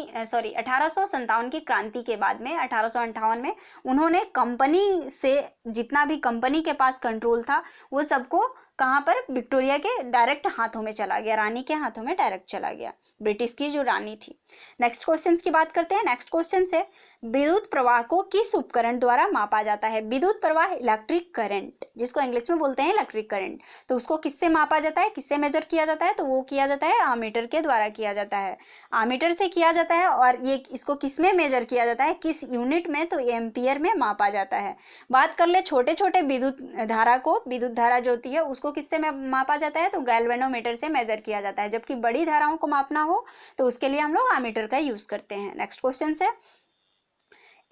की क्रांति के बाद में 1858 में उन्होंने कंपनी से जितना भी कंपनी के पास कंट्रोल था वो सबको कहाँ पर? विक्टोरिया के डायरेक्ट हाथों में चला गया, रानी के हाथों में डायरेक्ट चला गया, ब्रिटिश की जो रानी थी। नेक्स्ट क्वेश्चन की बात करते हैं। नेक्स्ट क्वेश्चन है, विद्युत प्रवाह को किस उपकरण द्वारा मापा जाता है? विद्युत प्रवाह, इलेक्ट्रिक करंट, जिसको इंग्लिश में बोलते हैं इलेक्ट्रिक करंट। तो उसको किससे मापा जाता है, किससे मेजर किया जाता है? तो वो किया जाता है आमीटर के द्वारा किया जाता है, आमीटर से किया जाता है। और ये इसको किस में मेजर किया जाता है, किस यूनिट में? तो एम्पियर में मापा जाता है। बात कर ले छोटे छोटे विद्युत धारा को, विद्युत धारा जो होती है उसको किससे मापा जाता है? तो गैल्वेनोमीटर से मेजर किया जाता है। जबकि बड़ी धाराओं को मापना हो तो उसके लिए हम लोग आमीटर का यूज करते हैं। नेक्स्ट क्वेश्चन है,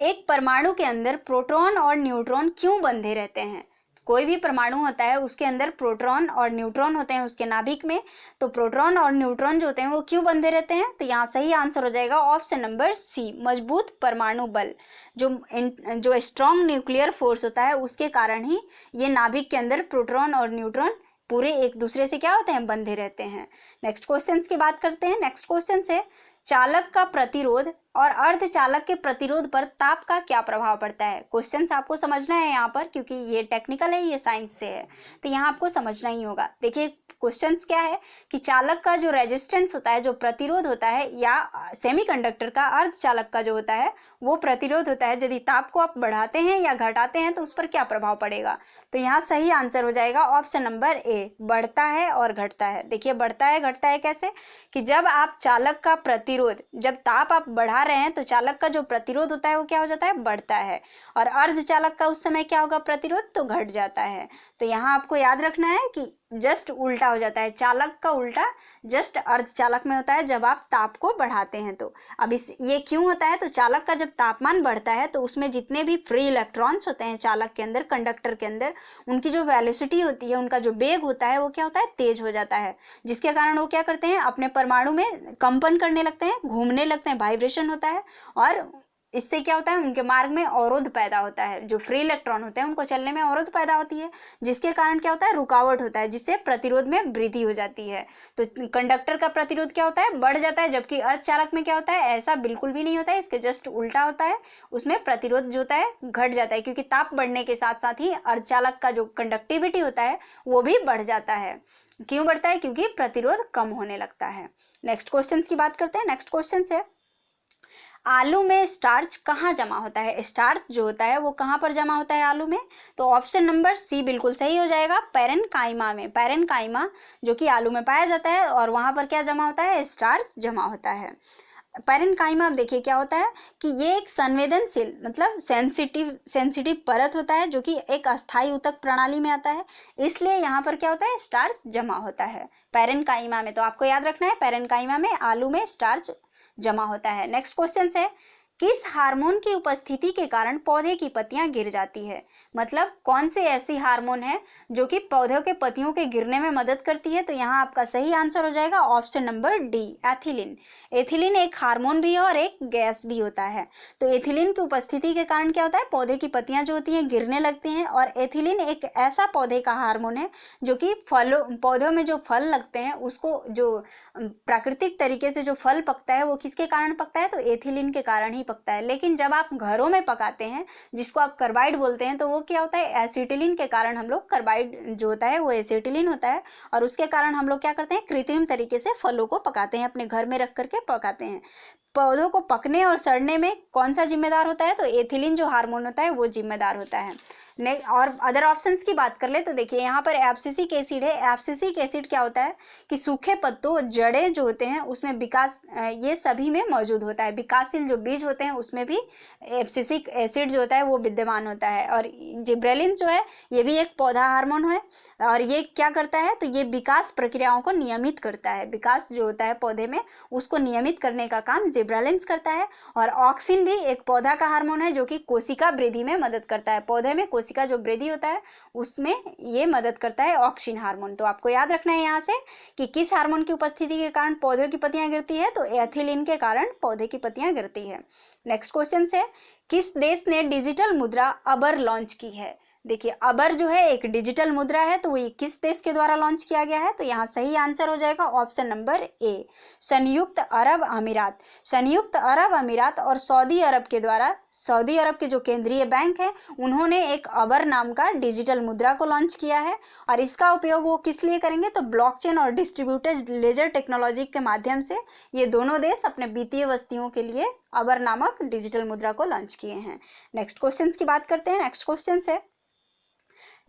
एक परमाणु के अंदर प्रोटॉन और न्यूट्रॉन क्यों बंधे रहते हैं? कोई भी परमाणु होता है उसके अंदर प्रोटॉन और न्यूट्रॉन होते हैं उसके नाभिक में, तो प्रोटॉन और न्यूट्रॉन जो होते हैं वो क्यों बंधे रहते हैं? तो यहाँ सही आंसर हो जाएगा ऑप्शन नंबर सी, मजबूत परमाणु बल, जो स्ट्रॉन्ग न्यूक्लियर फोर्स होता है उसके कारण ही ये नाभिक के अंदर प्रोटॉन और न्यूट्रॉन पूरे एक दूसरे से क्या होते हैं? बंधे रहते हैं। नेक्स्ट क्वेश्चन की बात करते हैं। नेक्स्ट क्वेश्चन है, चालक का प्रतिरोध और अर्धचालक के प्रतिरोध पर ताप का क्या प्रभाव पड़ता है? क्वेश्चन आपको समझना है यहाँ पर, क्योंकि ये टेक्निकल है, ये साइंस से है, तो यहाँ आपको समझना ही होगा। देखिए क्वेश्चन क्या है कि चालक का जो रेजिस्टेंस होता है, जो प्रतिरोध होता है, या सेमीकंडक्टर का, अर्धचालक का जो होता है वो प्रतिरोध होता है, यदि ताप को आप बढ़ाते हैं या घटाते हैं तो उस पर क्या प्रभाव पड़ेगा? तो यहाँ सही आंसर हो जाएगा ऑप्शन नंबर ए, बढ़ता है और घटता है। देखिए बढ़ता है घटता है कैसे? कि जब आप चालक का प्रतिरोध, जब ताप आप बढ़ा रहे हैं तो चालक का जो प्रतिरोध होता है वो क्या हो जाता है? बढ़ता है। और अर्धचालक का उस समय क्या होगा? प्रतिरोध तो घट जाता है। तो यहाँ आपको याद रखना है कि जस्ट उल्टा हो जाता है, चालक का उल्टा जस्ट अर्धचालक में होता है जब आप ताप को बढ़ाते हैं। तो अब ये क्यों होता है? तो चालक का जब तापमान बढ़ता है तो उसमें जितने भी फ्री इलेक्ट्रॉन्स होते हैं चालक के अंदर, कंडक्टर के अंदर, उनकी जो वेलोसिटी होती है, उनका जो वेग होता है वो क्या होता है? तेज हो जाता है, जिसके कारण वो क्या करते हैं? अपने परमाणु में कंपन करने लगते हैं, घूमने लगते हैं, वाइब्रेशन होता है, और इससे क्या होता है? उनके मार्ग में अवरोध पैदा होता है, जो फ्री इलेक्ट्रॉन होते हैं उनको चलने में अवरोध पैदा होती है, जिसके कारण क्या होता है? रुकावट होता है, जिससे प्रतिरोध में वृद्धि हो जाती है। तो कंडक्टर का प्रतिरोध क्या होता है? बढ़ जाता है, जबकि अर्धचालक में क्या होता है? ऐसा बिल्कुल भी नहीं होता है, इसके जस्ट उल्टा होता है, उसमें प्रतिरोध जो होता है घट जाता है, क्योंकि ताप बढ़ने के साथ साथ ही अर्धचालक का जो कंडक्टिविटी होता है वो भी बढ़ जाता है। क्यों बढ़ता है? क्योंकि प्रतिरोध कम होने लगता है। नेक्स्ट क्वेश्चन की बात करते हैं। नेक्स्ट क्वेश्चन है, आलू में स्टार्च कहाँ जमा होता है? स्टार्च जो होता है वो कहाँ पर जमा होता है आलू में? तो ऑप्शन नंबर सी बिल्कुल सही हो जाएगा, पैरेन्काइमा में। पैरेन्काइमा जो कि आलू में पाया जाता है और वहाँ पर क्या जमा होता है? स्टार्च जमा होता है। पैरेन्काइमा, आप देखिए क्या होता है कि ये एक संवेदनशील, मतलब सेंसिटिव परत होता है, जो कि एक अस्थायी ऊतक प्रणाली में आता है, इसलिए यहाँ पर क्या होता है? स्टार्च जमा होता है पैरेन्काइमा में। तो आपको याद रखना है पैरेन्काइमा में आलू में स्टार्च जमा होता है। नेक्स्ट क्वेश्चन है, किस हार्मोन की उपस्थिति के कारण पौधे की पत्तियां गिर जाती है? मतलब कौन से ऐसी हार्मोन है जो कि पौधों के पत्तियों के गिरने में मदद करती है? तो यहाँ आपका सही आंसर हो जाएगा option number D, ethylene. Ethylene एक हार्मोन भी है और एक गैस भी होता है। तो एथिलीन की उपस्थिति के कारण क्या होता है, पौधे की पत्तियां जो होती हैं गिरने लगती हैं। और एथिलीन एक ऐसा पौधे का हार्मोन है जो कि फलों पौधों में जो फल लगते हैं उसको, जो प्राकृतिक तरीके से जो फल पकता है वो किसके कारण पकता है? तो एथिलीन के कारण ही पकता है। लेकिन जब आप घरों में पकाते हैं, जिसको आप कार्बाइड बोलते हैं, तो वो क्या होता है, एसिटिलीन के कारण हम लोग, कार्बाइड जो होता है वो एसिटिलीन होता है, और उसके कारण हम लोग क्या करते हैं, कृत्रिम तरीके से फलों को पकाते हैं, अपने घर में रख करके पकाते हैं। पौधों को पकने और सड़ने में कौन सा जिम्मेदार होता है? तो एथिलीन जो हार्मोन होता है वो जिम्मेदार होता है। और अदर ऑप्शंस की बात कर ले तो देखिए यहाँ पर एब्सिसिक एसिड है। एब्सिसिक एसिड क्या होता है कि सूखे पत्तों, जड़ें जो होते हैं उसमें विकास, ये सभी में मौजूद होता है। विकासशील जो बीज होते हैं उसमें भी एब्सिसिक एसिड जो होता है वो विद्यमान होता है। और जिब्रेलिन जो है ये भी एक पौधा हार्मोन है, और ये क्या करता है, तो ये विकास प्रक्रियाओं को नियमित करता है। विकास जो होता है पौधे में उसको नियमित करने का काम जिब्रेलिन्स करता है। और ऑक्सिन भी एक पौधा का हार्मोन है जो कि कोशिका वृद्धि में मदद करता है। पौधे में कोशिका जो वृद्धि होता है उसमें ये मदद करता है ऑक्सिन हार्मोन। तो आपको याद रखना है यहाँ से कि किस हार्मोन की उपस्थिति के कारण पौधों की पत्तियां गिरती है, तो एथिलीन के कारण पौधे की पत्तियां गिरती है। नेक्स्ट क्वेश्चन है, किस देश ने डिजिटल मुद्रा अबर लॉन्च की है? देखिए अबर जो है एक डिजिटल मुद्रा है, तो ये किस देश के द्वारा लॉन्च किया गया है? तो यहाँ सही आंसर हो जाएगा ऑप्शन नंबर ए, संयुक्त अरब अमीरात। संयुक्त अरब अमीरात और सऊदी अरब के द्वारा, सऊदी अरब के जो केंद्रीय बैंक है उन्होंने एक अबर नाम का डिजिटल मुद्रा को लॉन्च किया है। और इसका उपयोग वो किस लिए करेंगे? तो ब्लॉकचेन और डिस्ट्रीब्यूटेड लेजर टेक्नोलॉजी के माध्यम से ये दोनों देश अपने वित्तीय वस्तुओं के लिए अबर नामक डिजिटल मुद्रा को लॉन्च किए हैं। नेक्स्ट क्वेश्चन की बात करते हैं। नेक्स्ट क्वेश्चन है,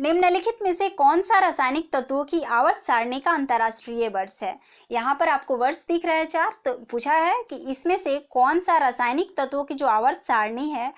निम्नलिखित में से कौन सा रासायनिक तत्वों की आवर्त सारणी का अंतरराष्ट्रीय वर्ष है? यहाँ पर आपको वर्ष दिख रहा है चार, तो पूछा है कि इसमें से कौन सा रासायनिक तत्वों की जो आवर्त सारणी है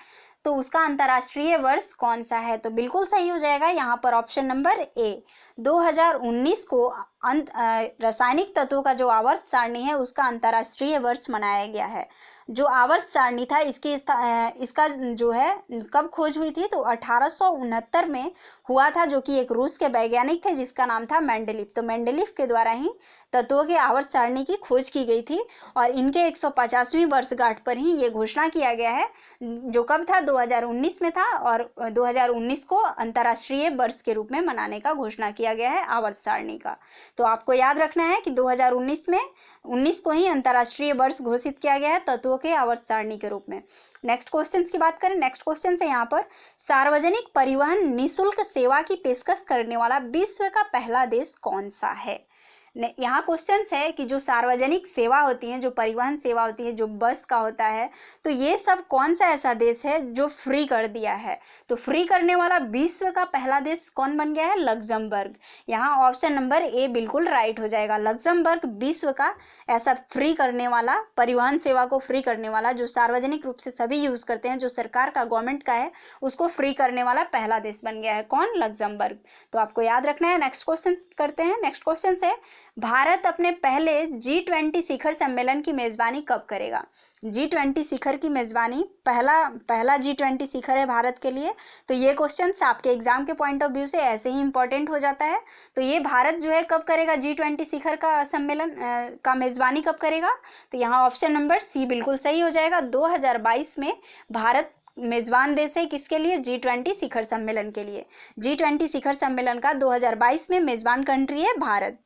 तो उसका अंतरराष्ट्रीय वर्ष कौन सा है? तो बिल्कुल सही हो जाएगा यहाँ पर ऑप्शन नंबर ए, 2019 को रासायनिक तत्वों का जो आवर्त सारणी है उसका अंतरराष्ट्रीय वर्ष मनाया गया है। जो आवर्त सारणी था इसका जो है कब खोज हुई थी? तो 1869 में हुआ था, जो कि एक रूस के वैज्ञानिक थे जिसका नाम था मेंडेलीव। तो मेंडेलीव के द्वारा ही तत्वों के आवर्त सारणी की खोज की गई थी, और इनके 150वीं वर्षगांठ पर ही ये घोषणा किया गया है, जो कब था? 2019 में था, और 2019 को अंतरराष्ट्रीय वर्ष के रूप में मनाने का घोषणा किया गया है आवर्त सारणी का। तो आपको याद रखना है कि 2019 में 19 को ही अंतरराष्ट्रीय वर्ष घोषित किया गया है तत्वों के आवर्त सारणी के रूप में। नेक्स्ट क्वेश्चन की बात करें। नेक्स्ट क्वेश्चन है यहाँ पर, सार्वजनिक परिवहन निःशुल्क सेवा की पेशकश करने वाला विश्व का पहला देश कौन सा है? यहाँ क्वेश्चन है कि जो सार्वजनिक सेवा होती है, जो परिवहन सेवा होती है, जो बस का होता है, तो ये सब कौन सा ऐसा देश है जो फ्री कर दिया है? तो फ्री करने वाला विश्व का पहला देश कौन बन गया है? लग्जमबर्ग। यहाँ ऑप्शन नंबर ए बिल्कुल राइट हो जाएगा। लग्जमबर्ग विश्व का ऐसा फ्री करने वाला, परिवहन सेवा को फ्री करने वाला, जो सार्वजनिक रूप से सभी यूज करते हैं, जो सरकार का, गवर्नमेंट का है, उसको फ्री करने वाला पहला देश बन गया है। कौन? लग्जमबर्ग। तो आपको याद रखना है। नेक्स्ट क्वेश्चन करते हैं। नेक्स्ट क्वेश्चन है, भारत अपने पहले G20 शिखर सम्मेलन की मेजबानी कब करेगा? G20 शिखर की मेजबानी, पहला G20 शिखर है भारत के लिए। तो ये क्वेश्चन आपके एग्जाम के पॉइंट ऑफ व्यू से ऐसे ही इंपॉर्टेंट हो जाता है। तो ये भारत जो है कब करेगा G20 शिखर का सम्मेलन का मेजबानी कब करेगा? तो यहाँ ऑप्शन नंबर सी बिल्कुल सही हो जाएगा। 2022 में भारत मेजबान देश है किसके लिए? G20 शिखर सम्मेलन के लिए। G20 शिखर सम्मेलन का 2022 में मेजबान कंट्री है भारत।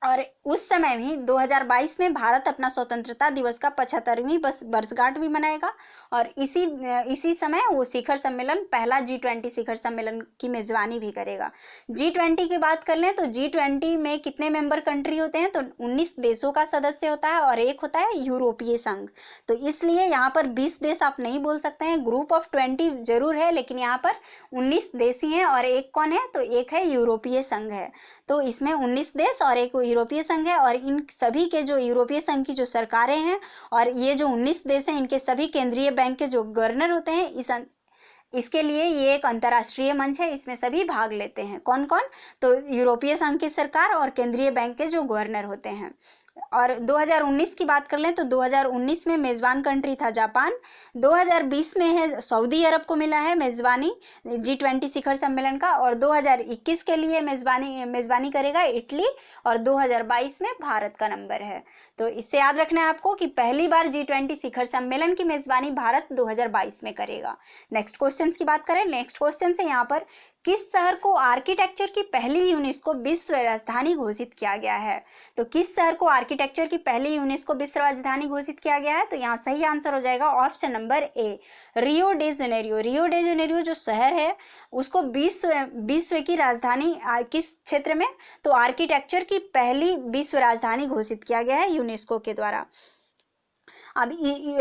और उस समय भी 2022 में भारत अपना स्वतंत्रता दिवस का 75वीं वर्षगांठ भी मनाएगा, और इसी समय वो शिखर सम्मेलन, पहला G20 शिखर सम्मेलन की मेजबानी भी करेगा। G20 की बात कर लें तो G20 में कितने मेंबर कंट्री होते हैं? तो 19 देशों का सदस्य होता है, और एक होता है यूरोपीय संघ। तो इसलिए यहाँ पर 20 देश आप नहीं बोल सकते हैं, ग्रुप ऑफ 20 जरूर है, लेकिन यहाँ पर 19 देश ही हैं, और एक कौन है? तो एक है यूरोपीय संघ है। तो इसमें 19 देश और एक यूरोपीय संघ है, और इन सभी के जो यूरोपीय संघ की जो सरकारें हैं और ये जो 19 देश हैं, इनके सभी केंद्रीय बैंक के जो गवर्नर होते हैं, इसके लिए ये एक अंतर्राष्ट्रीय मंच है, इसमें सभी भाग लेते हैं। कौन कौन? तो यूरोपीय संघ की सरकार और केंद्रीय बैंक के जो गवर्नर होते हैं। और 2019 की बात कर लें तो 2019 में मेज़बान कंट्री था जापान। 2020 में है सऊदी अरब को मिला है मेज़बानी G20 शिखर सम्मेलन का, और 2021 के लिए मेज़बानी करेगा इटली, और 2022 में भारत का नंबर है। तो इससे याद रखना है आपको कि पहली बार G20 शिखर सम्मेलन की मेज़बानी भारत 2022 में करेगा। नेक्स्ट क्वेश्चन की बात करें, नेक्स्ट क्वेश्चन है यहाँ पर, किस शहर को आर्किटेक्चर की पहली यूनेस्को विश्व राजधानी घोषित किया गया है? तो किस शहर को आर्किटेक्चर की पहली यूनेस्को विश्व राजधानी घोषित किया गया है? तो यहाँ सही आंसर हो जाएगा option number A, Rio de Janeiro. Rio de Janeiro जो शहर है उसको विश्व की राजधानी किस क्षेत्र में? तो आर्किटेक्चर की पहली विश्व राजधानी घोषित किया गया है यूनेस्को के द्वारा। अब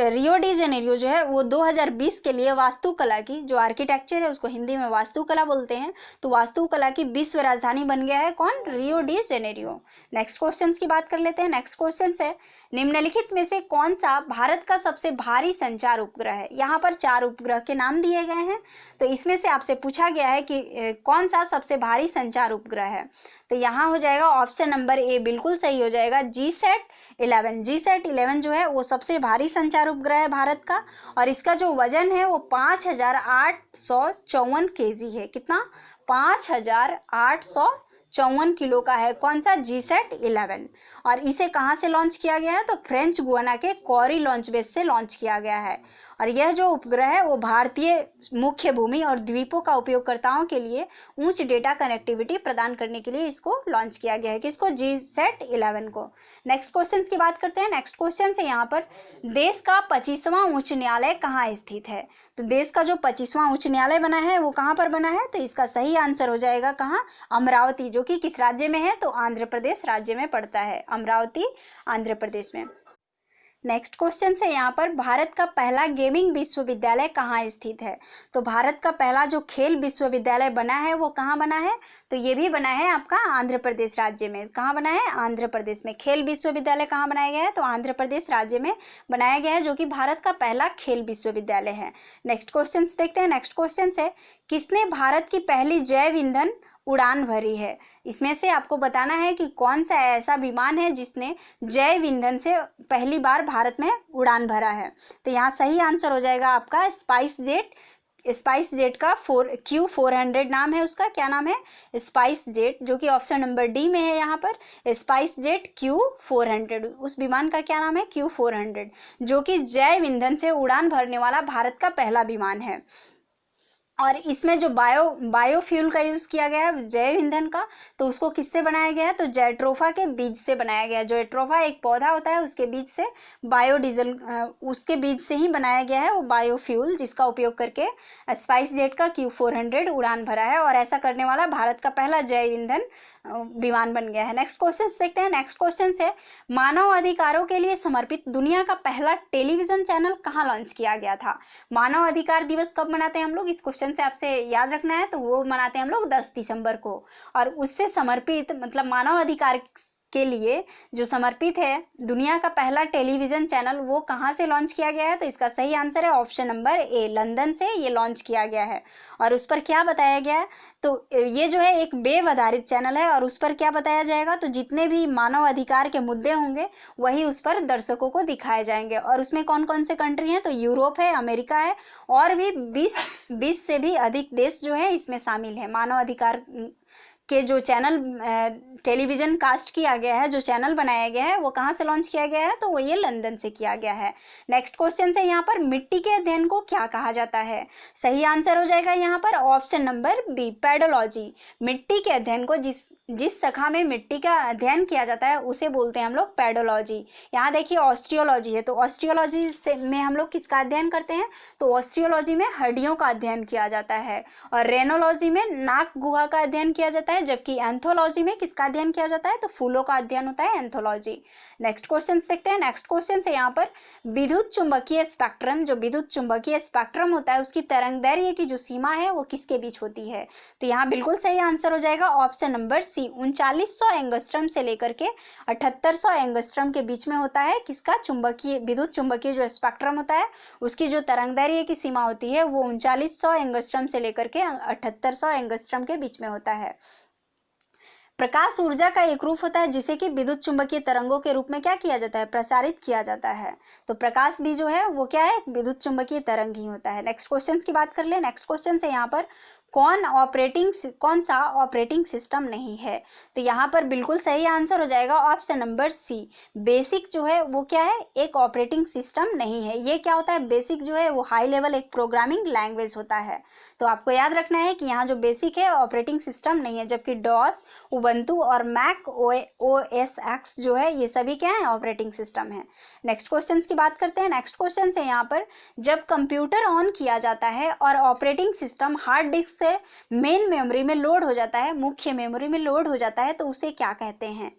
रियो डी जेनेरियो जो है वो 2020 के लिए वास्तुकला की, जो आर्किटेक्चर है उसको हिंदी में वास्तुकला बोलते हैं, तो वास्तुकला की विश्व राजधानी बन गया है कौन? Rio de Janeiro. Next question की बात कर लेते हैं। नेक्स्ट क्वेश्चन है, निम्नलिखित में से कौन सा भारत का सबसे भारी संचार उपग्रह है? यहाँ पर 4 उपग्रह के नाम दिए गए हैं, तो इसमें से आपसे पूछा गया है कि कौन सा सबसे भारी संचार उपग्रह है? तो यहाँ हो जाएगा ऑप्शन नंबर ए बिल्कुल सही हो जाएगा, GSAT-11। GSAT-11 जो है वो सबसे भारी संचार उपग्रह है भारत का, और इसका जो वजन है वो 5854 kg है। कितना? 5854 किलो का है। कौन सा? GSAT-11। और इसे कहाँ से लॉन्च किया गया है? तो फ्रेंच गुयाना के कॉरी लॉन्च बेस से लॉन्च किया गया है। और यह जो उपग्रह है वो भारतीय मुख्य भूमि और द्वीपों का उपयोगकर्ताओं के लिए उच्च डेटा कनेक्टिविटी प्रदान करने के लिए इसको लॉन्च किया गया है। किसको? GSAT-11 को। नेक्स्ट क्वेश्चन की बात करते हैं। नेक्स्ट क्वेश्चन है यहाँ पर, देश का 25वां उच्च न्यायालय कहाँ स्थित है? तो देश का जो 25वां उच्च न्यायालय बना है वो कहाँ पर बना है? तो इसका सही आंसर हो जाएगा कहाँ? अमरावती, जो कि किस राज्य में है? तो आंध्र प्रदेश राज्य में पड़ता है, अमरावती आंध्र प्रदेश में। नेक्स्ट क्वेश्चन है यहाँ पर, भारत का पहला गेमिंग विश्वविद्यालय कहाँ स्थित है? तो भारत का पहला जो खेल विश्वविद्यालय बना है वो कहाँ बना है? तो ये भी बना है आपका आंध्र प्रदेश राज्य में। कहाँ बना है? आंध्र प्रदेश में। खेल विश्वविद्यालय कहाँ बनाया गया है? तो आंध्र प्रदेश राज्य में बनाया गया है, जो कि भारत का पहला खेल विश्वविद्यालय है। नेक्स्ट क्वेश्चन देखते हैं। नेक्स्ट क्वेश्चन है, किसने भारत की पहली जैव ईंधन उड़ान भरी है? इसमें से आपको बताना है कि कौन सा ऐसा विमान है जिसने जैव ईंधन से पहली बार भारत में उड़ान भरा है। तो यहाँ सही आंसर हो जाएगा आपका स्पाइस जेट का Q400 नाम है उसका। क्या नाम है? स्पाइस जेट, जो कि ऑप्शन नंबर डी में है यहाँ पर। स्पाइस जेट Q400, उस विमान का क्या नाम है? Q400, जो कि जैव ईंधन से उड़ान भरने वाला भारत का पहला विमान है। और इसमें जो बायोफ्यूल का यूज़ किया गया है जैव ईंधन का, तो उसको किससे बनाया गया है? तो जैट्रोफा के बीज से बनाया गया है। जैट्रोफा एक पौधा होता है, उसके बीज से बायोडीजल, उसके बीज से ही बनाया गया है वो बायोफ्यूल, जिसका उपयोग करके स्पाइस जेट का Q400 उड़ान भरा है, और ऐसा करने वाला भारत का पहला जैव ईंधन विमान बन गया है। नेक्स्ट क्वेश्चन देखते हैं। नेक्स्ट क्वेश्चन है, मानव अधिकारों के लिए समर्पित दुनिया का पहला टेलीविजन चैनल कहाँ लॉन्च किया गया था? मानव अधिकार दिवस कब मनाते हैं हम लोग? इस क्वेश्चन से आपसे याद रखना है। तो वो मनाते हैं हम लोग 10 दिसंबर को। और उससे समर्पित मतलब मानव अधिकार के लिए जो समर्पित है दुनिया का पहला टेलीविजन चैनल, वो कहाँ से लॉन्च किया गया है? तो इसका सही आंसर है ऑप्शन नंबर ए, लंदन से ये लॉन्च किया गया है। और उस पर क्या बताया गया है? तो ये जो है एक वेब आधारित चैनल है, और उस पर क्या बताया जाएगा? तो जितने भी मानव अधिकार के मुद्दे होंगे वही उस पर दर्शकों को दिखाए जाएंगे। और उसमें कौन कौन से कंट्री हैं? तो यूरोप है, अमेरिका है, और भी 20 से भी अधिक देश जो है इसमें शामिल है। मानव अधिकार के जो चैनल टेलीविजन कास्ट किया गया है, जो चैनल बनाया गया है, वो कहाँ से लॉन्च किया गया है? तो वो ये लंदन से किया गया है। नेक्स्ट क्वेश्चन है यहाँ पर, मिट्टी के अध्ययन को क्या कहा जाता है? सही आंसर हो जाएगा यहाँ पर ऑप्शन नंबर बी, पेडोलॉजी। मिट्टी के अध्ययन को जिस शाखा में मिट्टी का अध्ययन किया जाता है उसे बोलते हैं हम लोग पेडोलॉजी। यहाँ देखिए ऑस्टियोलॉजी है, तो ऑस्टियोलॉजी से में हम लोग किसका अध्ययन करते हैं? तो ऑस्टियोलॉजी में हड्डियों का अध्ययन किया जाता है। और रेनोलॉजी में नाक गुहा का अध्ययन किया जाता है, जबकि एंथोलॉजी में किसका अध्ययन किया जाता है? तो फूलों का अध्ययन होता है, एंथोलॉजी। नेक्स्ट क्वेश्चन देखते हैं। नेक्स्ट क्वेश्चन है यहाँ पर, विद्युत चुंबकीय स्पेक्ट्रम, जो विद्युत चुंबकीय स्पेक्ट्रम होता है उसकी तरंगदैर्घ्य की जो सीमा है वो किसके बीच होती है? तो यहाँ बिल्कुल सही आंसर हो जाएगा ऑप्शन नंबर सी, 3900 एंगस्ट्रम से लेकर के 7800 एंगस्ट्रम के बीच में होता है। किसका? चुंबकीय, विद्युत चुंबकीय जो स्पेक्ट्रम होता है उसकी जो तरंगदैर्घ्य की सीमा होती है वो 3900 एंगस्ट्रम से लेकर के 7800 एंगस्ट्रम के बीच में होता है। प्रकाश ऊर्जा का एक रूप होता है जिसे कि विद्युत चुंबकीय तरंगों के रूप में क्या किया जाता है, प्रसारित किया जाता है। तो प्रकाश भी जो है वो क्या है, विद्युत चुंबकीय तरंग ही होता है। नेक्स्ट क्वेश्चन की बात कर ले। नेक्स्ट क्वेश्चन है यहाँ पर कौन सा ऑपरेटिंग सिस्टम नहीं है। तो यहाँ पर बिल्कुल सही आंसर हो जाएगा ऑप्शन नंबर सी। बेसिक जो है वो क्या है, एक ऑपरेटिंग सिस्टम नहीं है। ये क्या होता है, बेसिक जो है वो हाई लेवल एक प्रोग्रामिंग लैंग्वेज होता है। तो आपको याद रखना है कि यहाँ जो बेसिक है ऑपरेटिंग सिस्टम नहीं है, जबकि डॉस, उबंटू और मैक ओएस एक्स जो है ये सभी क्या है, ऑपरेटिंग सिस्टम है। नेक्स्ट क्वेश्चन की बात करते हैं। नेक्स्ट क्वेश्चन है यहाँ पर, जब कंप्यूटर ऑन किया जाता है और ऑपरेटिंग सिस्टम हार्ड डिस्क से मेन मेमोरी में लोड हो जाता है, मुख्य मेमोरी में लोड हो जाता है, तो उसे क्या कहते हैं।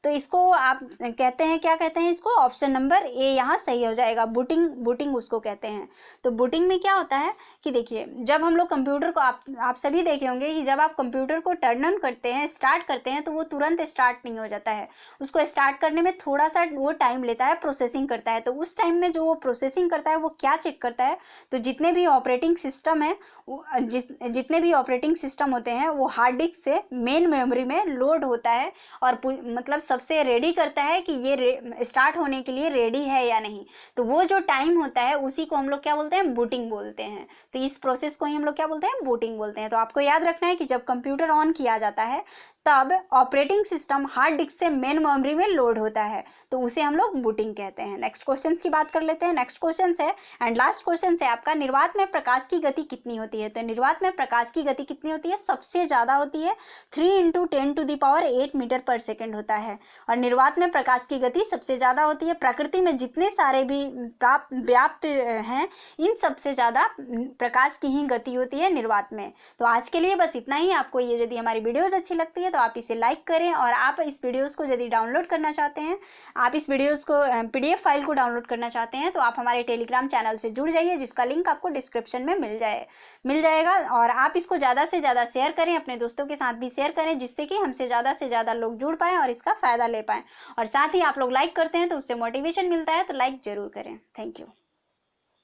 तो इसको आप कहते हैं, क्या कहते हैं इसको, ऑप्शन नंबर ए यहाँ सही हो जाएगा, बूटिंग उसको कहते हैं। तो बूटिंग में क्या होता है कि देखिए, जब हम लोग कंप्यूटर को आप सभी देखे होंगे कि जब आप कंप्यूटर को टर्न ऑन करते हैं, स्टार्ट करते हैं, तो वो तुरंत स्टार्ट नहीं हो जाता है। उसको स्टार्ट करने में थोड़ा सा वो टाइम लेता है, प्रोसेसिंग करता है। तो उस टाइम में जो वो प्रोसेसिंग करता है वो क्या चेक करता है, तो जितने भी ऑपरेटिंग सिस्टम है, जितने भी ऑपरेटिंग सिस्टम होते हैं वो हार्ड डिस्क से मेन मेमोरी में लोड होता है और मतलब सबसे रेडी करता है कि ये स्टार्ट होने के लिए रेडी है या नहीं। तो वो जो टाइम होता है उसी को हम लोग क्या बोलते हैं, बूटिंग बोलते हैं। तो इस प्रोसेस को ही हम लोग क्या बोलते हैं, बूटिंग बोलते हैं। तो आपको याद रखना है कि जब कंप्यूटर ऑन किया जाता है तब ऑपरेटिंग सिस्टम हार्ड डिस्क से मेन मेमोरी में लोड होता है, तो उसे हम लोग बूटिंग कहते हैं। नेक्स्ट क्वेश्चन की बात कर लेते हैं। नेक्स्ट क्वेश्चन है एंड लास्ट क्वेश्चन है आपका, निर्वात में प्रकाश की गति कितनी होती है। तो निर्वात में प्रकाश की गति कितनी होती है, सबसे ज्यादा होती है 3 × 10⁸ मीटर पर सेकेंड होता है। और निर्वात में प्रकाश की गति सबसे ज्यादा होती है। प्रकृति में जितने सारे भी व्याप्त हैं, इन सबसे ज्यादा प्रकाश की ही गति होती है निर्वात में। तो आज के लिए बस इतना ही। आपको ये यदि हमारी वीडियोस अच्छी लगती है तो आप इसे लाइक करें, और आप इस वीडियोस को यदि डाउनलोड करना चाहते हैं, आप इस वीडियोस को PDF फाइल को डाउनलोड करना चाहते हैं, तो आप हमारे टेलीग्राम चैनल से जुड़ जाइए, जिसका लिंक आपको डिस्क्रिप्शन में मिल जाएगा। और आप इसको ज़्यादा से ज़्यादा शेयर करें, अपने दोस्तों के साथ भी शेयर करें, जिससे कि हमसे ज़्यादा से ज़्यादा लोग जुड़ पाएँ और इसका फ़ायदा ले पाएँ। और साथ ही आप लोग लाइक करते हैं तो उससे मोटिवेशन मिलता है, तो लाइक ज़रूर करें। Thank you.